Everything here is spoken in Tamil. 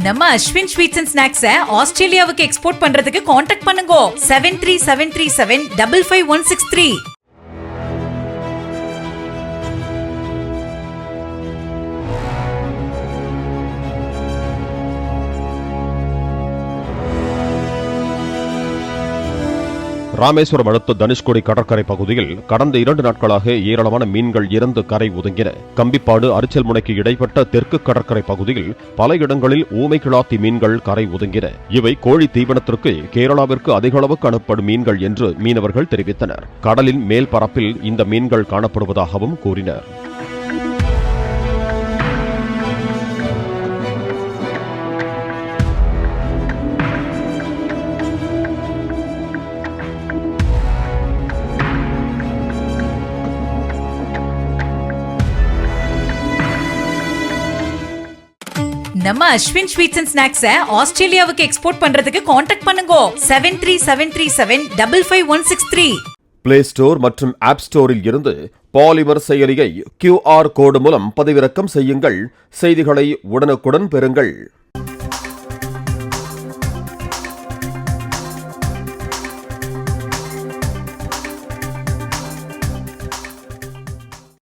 நம்ம அஸ்வின் ஸ்வீட்ஸ் அண்ட் ஸ்நாக்ஸை ஆஸ்திரேலியாவுக்கு எக்ஸ்போர்ட் பண்றதுக்கு கான்டாக்ட் பண்ணுங்க 7373755163. ராமேஸ்வரம் அடுத்த தனுஷ்கோடி கடற்கரை பகுதியில் கடந்த 2 நாட்களாக ஏராளமான மீன்கள் இறந்து கரை ஒதுங்கின. கம்பிப்பாடு அரிச்சல்முனைக்கு இடைப்பட்ட தெற்கு கடற்கரை பகுதியில் பல இடங்களில் ஊமை கிளாத்தி மீன்கள் கரை ஒதுங்கின. இவை கோழி தீவனத்திற்கு கேரளாவிற்கு அதிக அளவுக்கு அனுப்பப்படும் மீன்கள் என்று மீனவர்கள் தெரிவித்தனர். கடலின் மேல் பரப்பில் இந்த மீன்கள் காணப்படுவதாகவும் கூறினர். நம்ம அஸ்வின் ஸ்வீட்ஸ் அண்ட் ஸ்நாக்ஸை ஆஸ்திரேலியாவுக்கு எக்ஸ்போர்ட் பண்றதுக்கு கான்டாக்ட் பண்ணுங்க 7373755163. பிளே ஸ்டோர் மற்றும் ஆப் ஸ்டோரில் இருந்து பாலிமர் செயலியை QR கோடு மூலம் பதிவிறக்கம் செய்யுங்கள். செய்திகளை உடனுக்குடன் பெறுங்கள்.